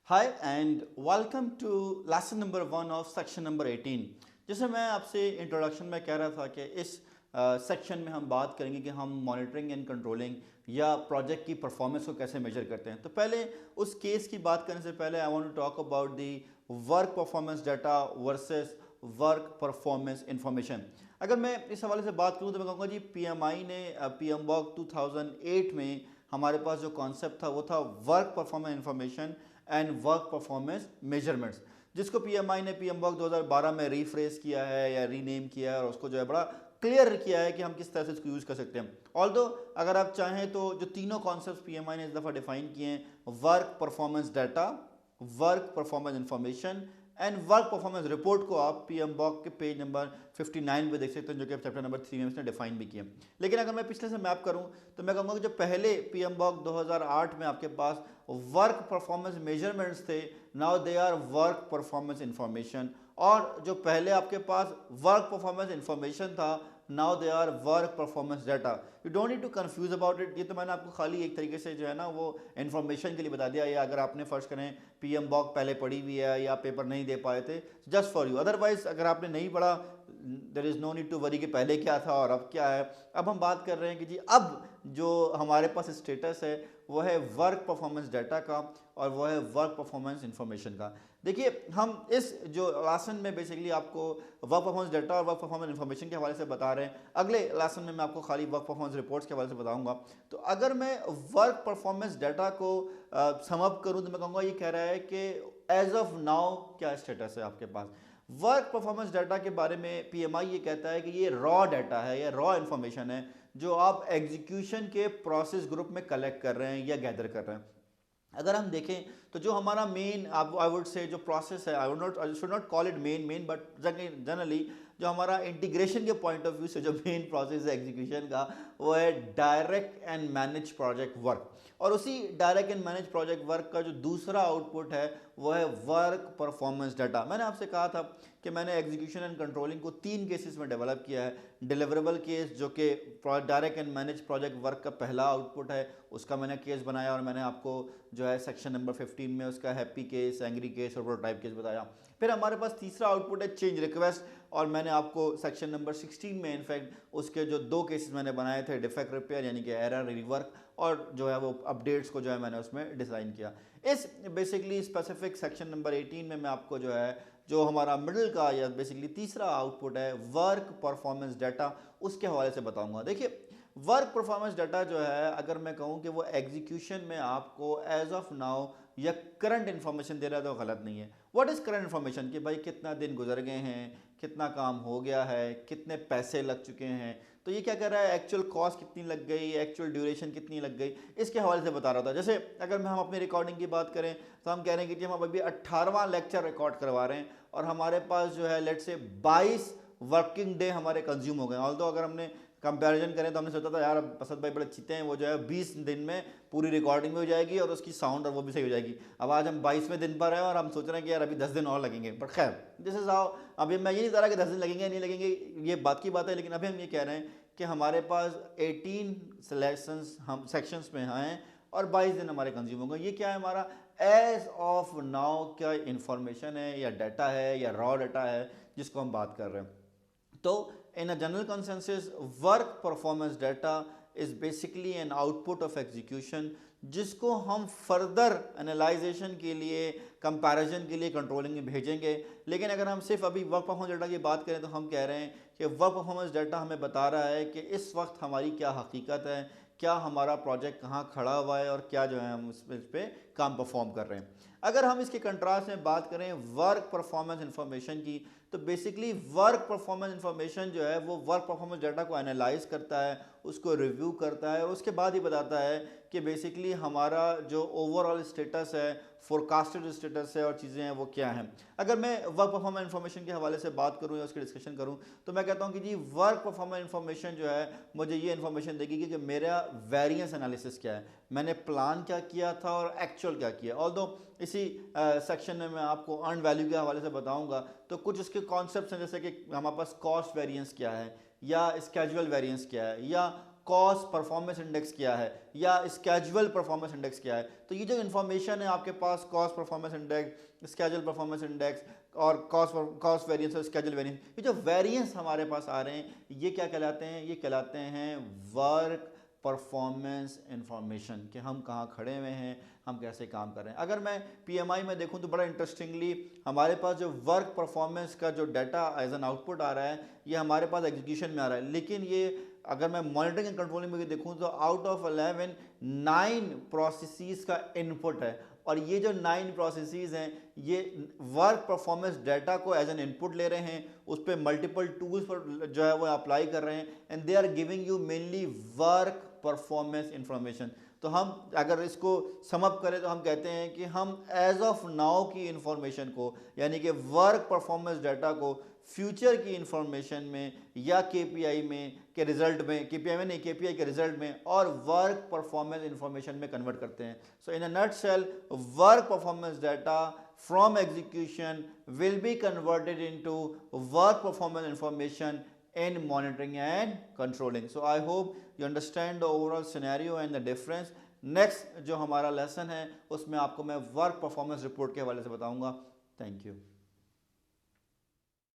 Hi and welcome to lesson number 1 of section number 18। जैसे मैं आपसे इंट्रोडक्शन में कह रहा था कि इस सेक्शन में हम बात करेंगे कि हम मॉनिटरिंग एंड कंट्रोलिंग या प्रोजेक्ट की परफॉर्मेंस को कैसे मेजर करते हैं। तो पहले उस केस की बात करने से पहले I want to talk about the work performance data versus work performance information. अगर मैं इस हवाले से बात करूं तो मैं कहूँगा जी पीएमआई ने पीएमबॉक 2008 में हमारे पास जो कॉन्सेप्ट था वो था work performance information and work performance measurements, जिसको पीएमआई ने पीएमबॉक 2012 में रीफ्रेस किया है या रीनेम किया है और उसको जो है बड़ा क्लियर किया है कि हम किस तरह से इसको यूज़ कर सकते हैं। ऑल्दो अगर आप चाहें तो जो तीनों कॉन्सेप्ट पीएमआई ने इस दफ़ा डिफाइन किए हैं, work performance data, work performance information and work performance report, को आप पीएमबॉक के पेज नंबर 59 पे देख सकते हैं, जो कि चैप्टर नंबर 3 में इसने डिफाइन भी किया। लेकिन अगर मैं पिछले से मैप करूं तो मैं कहूँगा कि जो पहले पीएमबॉक 2008 में आपके पास वर्क परफॉर्मेंस मेजरमेंट्स थे, now they are work performance information. और जो पहले आपके पास वर्क परफॉर्मेंस इंफॉर्मेशन था, now they are work performance data. You don't need to confuse about it. ये तो मैंने आपको खाली एक तरीके से जो है ना वो इन्फॉर्मेशन के लिए बता दिया, या अगर आपने फर्स्ट करें पीएमबॉक पहले पढ़ी हुई है या पेपर नहीं दे पाए थे, जस्ट फॉर यू। अदरवाइज अगर आपने नहीं पढ़ा, there is no need to worry कि पहले क्या था और अब क्या है। अब हम बात कर रहे हैं कि जी अब जो हमारे पास स्टेटस है वो है वर्क परफॉर्मेंस डाटा का और वो है वर्क परफॉर्मेंस इंफॉर्मेशन का। देखिए, हम इस जो लेसन में बेसिकली आपको वर्क परफॉर्मेंस डाटा और वर्क परफॉर्मेंस इंफॉर्मेशन के हवाले से बता रहे हैं। अगले लेसन में मैं आपको खाली वर्क परफॉर्मेंस रिपोर्ट्स के हवाले से बताऊंगा। तो अगर मैं वर्क परफॉर्मेंस डाटा को सम अप करूं तो मैं कहूँगा, ये कह रहा है कि एज ऑफ नाउ क्या स्टेटस है आपके पास। वर्क परफॉर्मेंस डाटा के बारे में पीएमआई ये कहता है कि ये रॉ डाटा है या रॉ इन्फॉर्मेशन है जो आप एग्जीक्यूशन के प्रोसेस ग्रुप में कलेक्ट कर रहे हैं या गैदर कर रहे हैं। अगर हम देखें तो जो हमारा मेन, आई वुड से जो प्रोसेस है, I should not call it men but generally जो हमारा इंटीग्रेशन के पॉइंट ऑफ व्यू से जो मेन प्रोसेस है एग्जीक्यूशन का, वो है direct and manage project work. और उसी direct and manage project work का जो दूसरा आउटपुट है वो है वर्क परफॉर्मेंस डाटा। मैंने आपसे कहा था कि मैंने एग्जीक्यूशन एंड कंट्रोलिंग को 3 केसेस में डेवलप किया है। डिलीवरेबल केस, जो कि direct and manage project work का पहला आउटपुट है, उसका मैंने केस बनाया और मैंने आपको जो है सेक्शन नंबर 15 में उसका हैप्पी केस, एंग्री केस और प्रोटोटाइप केस बताया। फिर हमारे पास तीसरा आउटपुट है चेंज रिक्वेस्ट, और मैंने आपको सेक्शन नंबर 16 में इनफैक्ट उसके जो 2 केसेस मैंने बनाए थे, डिफेक्ट रिपेयर यानी कि एरर रिवर्क, और जो है वो अपडेट्स को जो है मैंने उसमें डिज़ाइन किया। इस बेसिकली स्पेसिफिक सेक्शन नंबर 18 में मैं आपको जो है जो हमारा मिडिल का या बेसिकली तीसरा आउटपुट है वर्क परफॉर्मेंस डाटा, उसके हवाले से बताऊंगा। देखिए, वर्क परफॉर्मेंस डाटा जो है, अगर मैं कहूँ कि वो एग्जीक्यूशन में आपको एज ऑफ नाउ या करंट इन्फॉर्मेशन दे रहा है तो गलत नहीं है। व्हाट इज़ करंट इन्फॉर्मेशन, कि भाई कितना दिन गुजर गए हैं, कितना काम हो गया है, कितने पैसे लग चुके हैं। तो ये क्या कर रहा है, एक्चुअल कॉस्ट कितनी लग गई, एक्चुअल ड्यूरेशन कितनी लग गई, इसके हवाले से बता रहा था। जैसे अगर हम अपनी रिकॉर्डिंग की बात करें तो हम कह रहे हैं कि जी हम अभी 18वां लेक्चर रिकॉर्ड करवा रहे हैं और हमारे पास जो है लेट से 22 वर्किंग डे हमारे कंज्यूम हो गए। ऑल्दो अगर हमने कंपैरिजन करें तो हमने सोचा था यार असद भाई बड़े अच्छे हैं, वो जो है 20 दिन में पूरी रिकॉर्डिंग भी हो जाएगी और उसकी साउंड और वो भी सही हो जाएगी। अब आज हम 22वें दिन पर हैं और हम सोच रहे हैं कि यार अभी 10 दिन और लगेंगे। बट खैर, दिस इज हाउ। अभी मैं ये नहीं कह रहा कि 10 दिन लगेंगे नहीं लगेंगे, ये बात की बात है, लेकिन अभी हम ये कह रहे हैं कि हमारे पास 18 सिलेक्शंस हम सेक्शंस में हैं और 22 दिन हमारे कंज्यूम होंगे। ये क्या है, हमारा एज ऑफ नाउ क्या इंफॉर्मेशन है या डाटा है या रॉ डाटा है जिसको हम बात कर रहे हैं। तो in a general consensus, work performance data is basically an output of execution, जिसको हम फर्दर एनालाइजेशन के लिए, कंपैरिजन के लिए कंट्रोलिंग में भेजेंगे। लेकिन अगर हम सिर्फ अभी वर्क परफॉर्मेंस डाटा की बात करें तो हम कह रहे हैं कि वर्क परफॉर्मेंस डाटा हमें बता रहा है कि इस वक्त हमारी क्या हकीकत है, क्या हमारा प्रोजेक्ट कहाँ खड़ा हुआ है और क्या जो है हम उस पर काम परफॉर्म कर रहे हैं। अगर हम इसके कंट्रास्ट में बात करें वर्क परफॉर्मेंस इंफॉर्मेशन की, तो बेसिकली वर्क परफॉर्मेंस इंफॉर्मेशन जो है वो वर्क परफॉर्मेंस डाटा को एनालाइज करता है, उसको रिव्यू करता है और उसके बाद ही बताता है कि बेसिकली हमारा जो ओवरऑल स्टेटस है, फोरकास्टेड स्टेटस है और चीज़ें हैं वो क्या हैं। अगर मैं वर्क परफॉर्मेंस इंफॉर्मेशन के हवाले से बात करूं या उसकी डिस्कशन करूं तो मैं कहता हूं कि जी वर्क परफॉर्मेंस इंफॉर्मेशन जो है मुझे ये इन्फॉर्मेशन देगी कि मेरा वेरिएंस एनालिसिस क्या है, मैंने प्लान क्या किया था और एक्चुअल क्या किया। ऑल्दो इसी सेक्शन में मैं आपको अर्न वैल्यू के हवाले से बताऊंगा तो कुछ उसके कॉन्सेप्ट्स हैं, जैसे कि हमारे पास कॉस्ट वेरिएंस क्या है या स्केजुअल वेरिएंस क्या है या कॉस्ट परफॉर्मेंस इंडेक्स क्या है या स्केजुअल परफॉर्मेंस इंडेक्स क्या है। तो ये जो इन्फॉर्मेशन है आपके पास, cost performance index, schedule performance index और कॉस्ट वेरिएंस और स्केजुअल वेरिएंस, ये जो वेरिएंस हमारे पास आ रहे हैं ये क्या कहलाते हैं, ये कहलाते हैं वर्क परफॉर्मेंस इंफॉर्मेशन, कि हम कहाँ खड़े हुए हैं, हम कैसे काम कर रहे हैं। अगर मैं पीएमआई में देखूं तो बड़ा इंटरेस्टिंगली हमारे पास जो वर्क परफॉर्मेंस का जो डाटा एज एन आउटपुट आ रहा है ये हमारे पास एग्जीक्यूशन में आ रहा है, लेकिन ये अगर मैं मॉनिटरिंग एंड कंट्रोलिंग में देखूं तो आउट ऑफ 11 9 प्रोसेसेस का इनपुट है। और ये जो 9 प्रोसेसेस हैं ये वर्क परफॉर्मेंस डाटा को एज एन इनपुट ले रहे हैं, उस पर मल्टीपल टूल्स पर जो है वो अप्लाई कर रहे हैं and they are giving you mainly work performance information. तो हम अगर इसको समअप करें तो हम कहते हैं कि हम एज ऑफ नाउ की इंफॉर्मेशन को यानी कि वर्क परफॉर्मेंस डाटा को फ्यूचर की इंफॉर्मेशन में या केपीआई में के रिजल्ट में, केपीआई में नहीं केपीआई के रिजल्ट में और वर्क परफॉर्मेंस इंफॉर्मेशन में कन्वर्ट करते हैं। So in a nutshell work performance data from execution will be converted into work performance information in monitoring and controlling. So I hope you understand the overall scenario and the difference. Next जो हमारा lesson है उसमें आपको मैं work performance report के हवाले से बताऊंगा। Thank you.